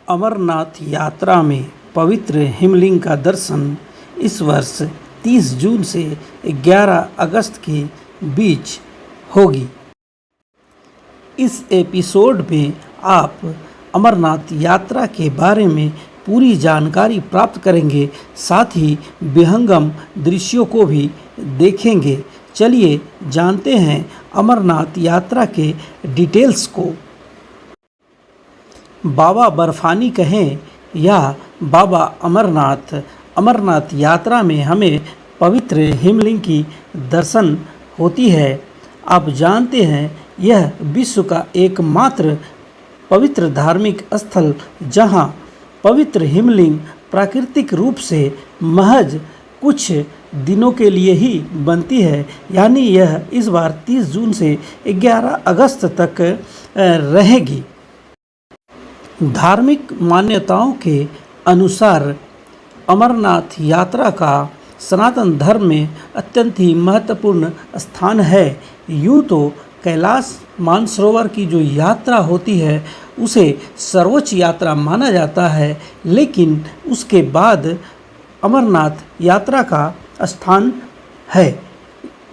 अमरनाथ यात्रा में पवित्र हिमलिंग का दर्शन इस वर्ष 30 जून से 11 अगस्त के बीच होगी। इस एपिसोड में आप अमरनाथ यात्रा के बारे में पूरी जानकारी प्राप्त करेंगे, साथ ही विहंगम दृश्यों को भी देखेंगे। चलिए जानते हैं अमरनाथ यात्रा के डिटेल्स को। बाबा बर्फानी कहें या बाबा अमरनाथ यात्रा में हमें पवित्र हिमलिंग की दर्शन होती है। आप जानते हैं यह विश्व का एकमात्र पवित्र धार्मिक स्थल जहां पवित्र हिमलिंग प्राकृतिक रूप से महज कुछ दिनों के लिए ही बनती है, यानी यह इस बार 30 जून से 11 अगस्त तक रहेगी। धार्मिक मान्यताओं के अनुसार अमरनाथ यात्रा का सनातन धर्म में अत्यंत ही महत्वपूर्ण स्थान है। यूँ तो कैलाश मानसरोवर की जो यात्रा होती है उसे सर्वोच्च यात्रा माना जाता है, लेकिन उसके बाद अमरनाथ यात्रा का स्थान है।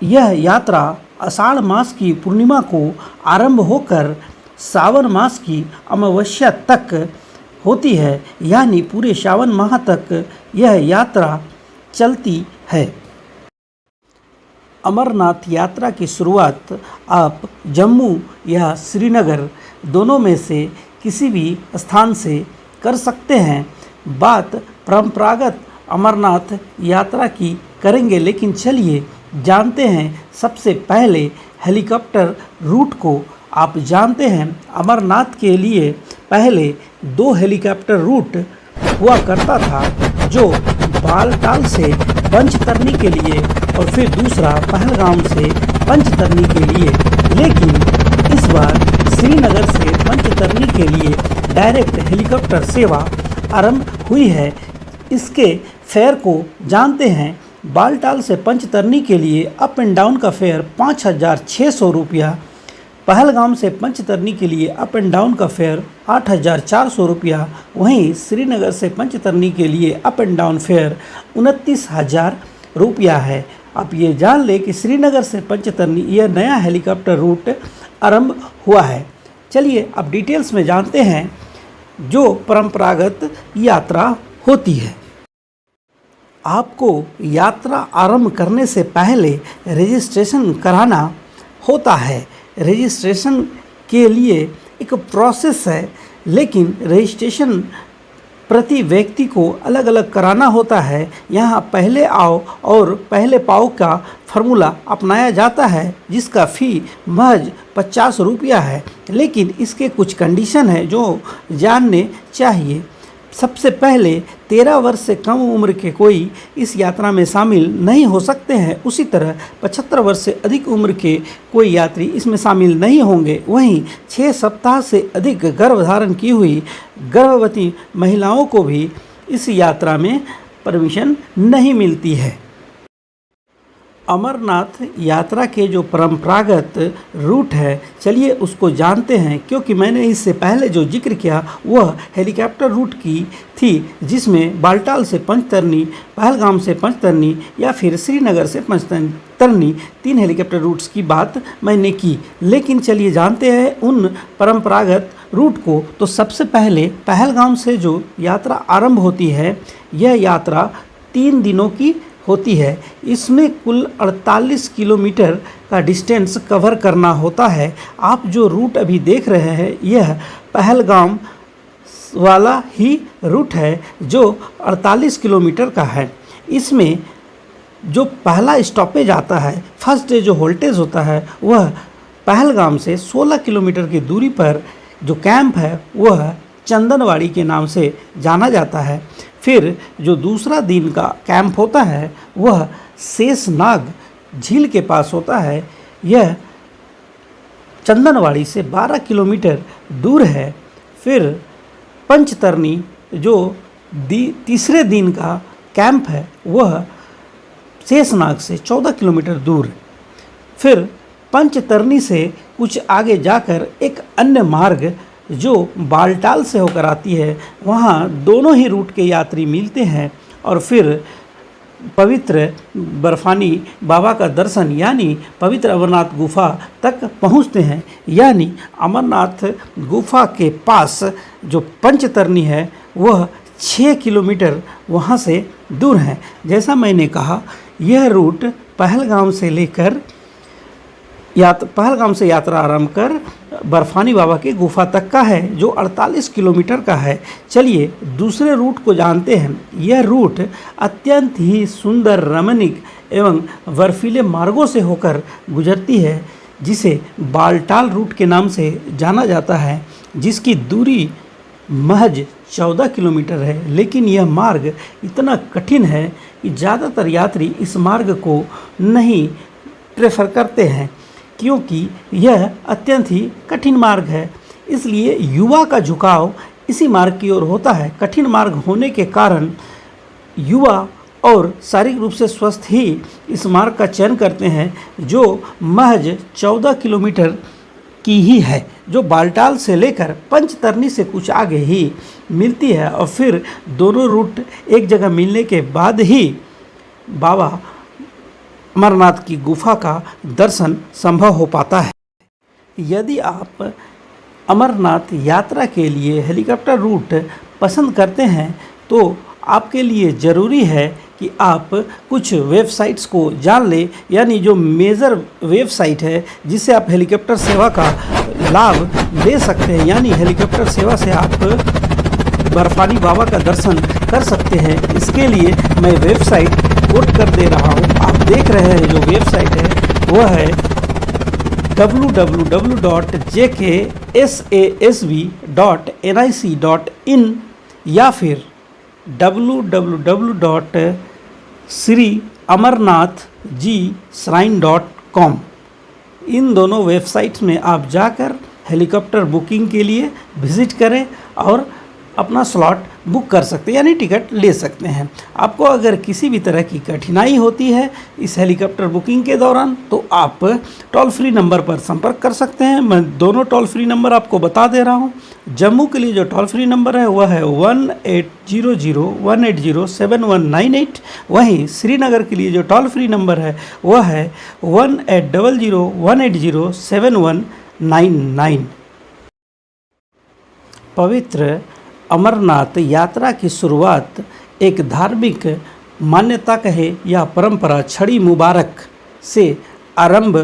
यह यात्रा आषाढ़ मास की पूर्णिमा को आरंभ होकर सावन मास की अमावस्या तक होती है, यानी पूरे सावन माह तक यह यात्रा चलती है। अमरनाथ यात्रा की शुरुआत आप जम्मू या श्रीनगर दोनों में से किसी भी स्थान से कर सकते हैं। बात परंपरागत अमरनाथ यात्रा की करेंगे, लेकिन चलिए जानते हैं सबसे पहले हेलीकॉप्टर रूट को। आप जानते हैं अमरनाथ के लिए पहले 2 हेलीकॉप्टर रूट हुआ करता था, जो बालटाल से पंचतरनी के लिए और फिर दूसरा पहलगाम से पंचतरनी के लिए। लेकिन इस बार श्रीनगर से पंचतरनी के लिए डायरेक्ट हेलीकॉप्टर सेवा आरंभ हुई है। इसके फेयर को जानते हैं। बालटाल से पंचतरनी के लिए अप एंड डाउन का फेयर 5,600 रुपया, पहलगाम से पंचतरनी के लिए अप एंड डाउन का फेयर 8,400 रुपया, वहीं श्रीनगर से पंचतरनी के लिए अप एंड डाउन फेयर 29,000 रुपया है। आप ये जान लें कि श्रीनगर से पंचतरनी यह नया हेलीकॉप्टर रूट आरंभ हुआ है। चलिए अब डिटेल्स में जानते हैं जो परंपरागत यात्रा होती है। आपको यात्रा आरंभ करने से पहले रजिस्ट्रेशन कराना होता है। रजिस्ट्रेशन के लिए एक प्रोसेस है, लेकिन रजिस्ट्रेशन प्रति व्यक्ति को अलग अलग कराना होता है। यहाँ पहले आओ और पहले पाओ का फार्मूला अपनाया जाता है, जिसका फ़ी महज 50 रुपया है, लेकिन इसके कुछ कंडीशन है जो जानने चाहिए। सबसे पहले 13 वर्ष से कम उम्र के कोई इस यात्रा में शामिल नहीं हो सकते हैं। उसी तरह 75 वर्ष से अधिक उम्र के कोई यात्री इसमें शामिल नहीं होंगे। वहीं 6 सप्ताह से अधिक गर्भधारण की हुई गर्भवती महिलाओं को भी इस यात्रा में परमिशन नहीं मिलती है। अमरनाथ यात्रा के जो परंपरागत रूट है, चलिए उसको जानते हैं, क्योंकि मैंने इससे पहले जो जिक्र किया वह हेलीकॉप्टर रूट की थी, जिसमें बालटाल से पंचतरनी, पहलगाम से पंचतरनी या फिर श्रीनगर से पंचतरनी 3 हेलीकॉप्टर रूट्स की बात मैंने की। लेकिन चलिए जानते हैं उन परंपरागत रूट को। तो सबसे पहले पहलगाम से जो यात्रा आरंभ होती है, यह यात्रा 3 दिनों की होती है। इसमें कुल 48 किलोमीटर का डिस्टेंस कवर करना होता है। आप जो रूट अभी देख रहे हैं यह पहलगाम वाला ही रूट है, जो 48 किलोमीटर का है। इसमें जो पहला स्टॉपेज आता है, फर्स्ट डे जो होल्टेज होता है, वह पहलगाम से 16 किलोमीटर की दूरी पर जो कैंप है वह चंदनवाड़ी के नाम से जाना जाता है। फिर जो दूसरा दिन का कैंप होता है वह शेषनाग झील के पास होता है। यह चंदनवाड़ी से 12 किलोमीटर दूर है। फिर पंचतरनी जो तीसरे दिन का कैंप है वह शेषनाग से 14 किलोमीटर दूर। फिर पंचतरनी से कुछ आगे जाकर एक अन्य मार्ग जो बालटाल से होकर आती है, वहाँ दोनों ही रूट के यात्री मिलते हैं और फिर पवित्र बर्फानी बाबा का दर्शन यानी पवित्र अमरनाथ गुफा तक पहुंचते हैं। यानी अमरनाथ गुफा के पास जो पंचतरनी है वह 6 किलोमीटर वहां से दूर है। जैसा मैंने कहा, यह रूट पहलगाम से यात्रा आरंभ कर बर्फानी बाबा की गुफा तक का है, जो 48 किलोमीटर का है। चलिए दूसरे रूट को जानते हैं। यह रूट अत्यंत ही सुंदर, रमणीक एवं बर्फीले मार्गों से होकर गुजरती है, जिसे बालटाल रूट के नाम से जाना जाता है, जिसकी दूरी महज 14 किलोमीटर है। लेकिन यह मार्ग इतना कठिन है कि ज़्यादातर यात्री इस मार्ग को नहीं प्रेफर करते हैं, क्योंकि यह अत्यंत ही कठिन मार्ग है। इसलिए युवा का झुकाव इसी मार्ग की ओर होता है। कठिन मार्ग होने के कारण युवा और शारीरिक रूप से स्वस्थ ही इस मार्ग का चयन करते हैं, जो महज 14 किलोमीटर की ही है, जो बालटाल से लेकर पंचतरनी से कुछ आगे ही मिलती है। और फिर दोनों रूट एक जगह मिलने के बाद ही बाबा अमरनाथ की गुफा का दर्शन संभव हो पाता है। यदि आप अमरनाथ यात्रा के लिए हेलीकॉप्टर रूट पसंद करते हैं तो आपके लिए ज़रूरी है कि आप कुछ वेबसाइट्स को जान लें, यानी जो मेजर वेबसाइट है जिससे आप हेलीकॉप्टर सेवा का लाभ ले सकते हैं। यानी हेलीकॉप्टर सेवा से आप बर्फानी बाबा का दर्शन कर सकते हैं। इसके लिए मैं वेबसाइट कोट कर दे रहा हूँ। आप देख रहे हैं जो वेबसाइट है वह है www.jksasv.nic.in या फिर www.sriamarnathgshrine.com। इन दोनों वेबसाइट्स में आप जाकर हेलीकॉप्टर बुकिंग के लिए विज़िट करें और अपना स्लॉट बुक कर सकते हैं, यानी टिकट ले सकते हैं। आपको अगर किसी भी तरह की कठिनाई होती है इस हेलीकॉप्टर बुकिंग के दौरान तो आप टोल फ्री नंबर पर संपर्क कर सकते हैं। मैं दोनों टोल फ्री नंबर आपको बता दे रहा हूं। जम्मू के लिए जो टोल फ्री नंबर है वह है 1800-180-7198। वहीं श्रीनगर के लिए जो टोल फ्री नंबर है वह है 1800-180-7199। पवित्र अमरनाथ यात्रा की शुरुआत एक धार्मिक मान्यता कहे या परंपरा छड़ी मुबारक से आरंभ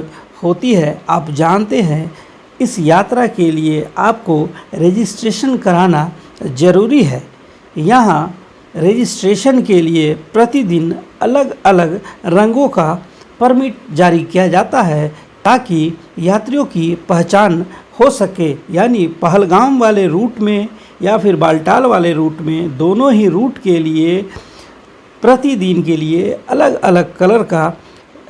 होती है। आप जानते हैं इस यात्रा के लिए आपको रजिस्ट्रेशन कराना ज़रूरी है। यहाँ रजिस्ट्रेशन के लिए प्रतिदिन अलग अलग रंगों का परमिट जारी किया जाता है ताकि यात्रियों की पहचान हो सके। यानी पहलगाम वाले रूट में या फिर बालटाल वाले रूट में, दोनों ही रूट के लिए प्रतिदिन के लिए अलग अलग कलर का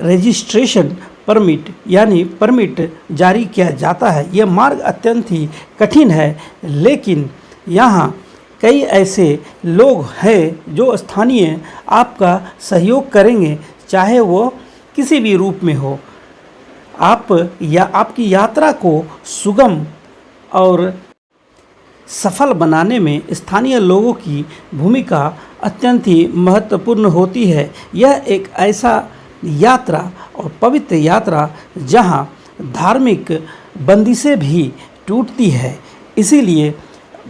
रजिस्ट्रेशन परमिट यानी परमिट जारी किया जाता है। यह मार्ग अत्यंत ही कठिन है, लेकिन यहाँ कई ऐसे लोग हैं जो स्थानीय आपका सहयोग करेंगे, चाहे वो किसी भी रूप में हो। आपकी यात्रा को सुगम और सफल बनाने में स्थानीय लोगों की भूमिका अत्यंत ही महत्वपूर्ण होती है। यह एक ऐसा यात्रा और पवित्र यात्रा जहां धार्मिक बंदिशें भी टूटती है। इसीलिए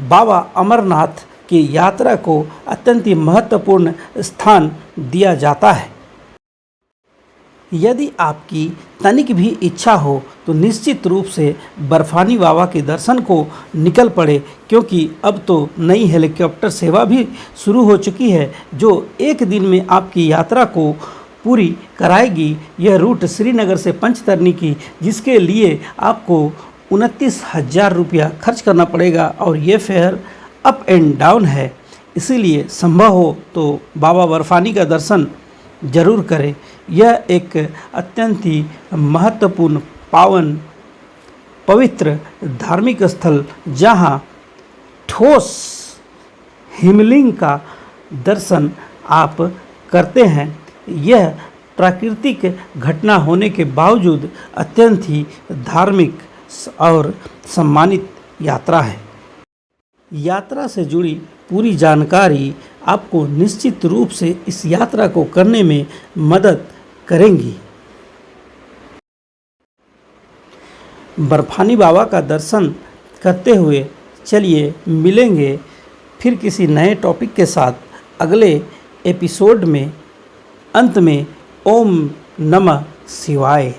बाबा अमरनाथ की यात्रा को अत्यंत ही महत्वपूर्ण स्थान दिया जाता है। यदि आपकी तनिक भी इच्छा हो तो निश्चित रूप से बर्फानी बाबा के दर्शन को निकल पड़े, क्योंकि अब तो नई हेलीकॉप्टर सेवा भी शुरू हो चुकी है जो एक दिन में आपकी यात्रा को पूरी कराएगी। यह रूट श्रीनगर से पंचतरनी की, जिसके लिए आपको 29,000 रुपया खर्च करना पड़ेगा और ये फेयर अप एंड डाउन है। इसीलिए संभव हो तो बाबा बर्फानी का दर्शन जरूर करें। यह एक अत्यंत ही महत्वपूर्ण, पावन, पवित्र धार्मिक स्थल जहां ठोस हिमलिंग का दर्शन आप करते हैं। यह प्राकृतिक घटना होने के बावजूद अत्यंत ही धार्मिक और सम्मानित यात्रा है। यात्रा से जुड़ी पूरी जानकारी आपको निश्चित रूप से इस यात्रा को करने में मदद करेंगी। बर्फानी बाबा का दर्शन करते हुए चलिए मिलेंगे फिर किसी नए टॉपिक के साथ अगले एपिसोड में। अंत में ओम नमः शिवाय।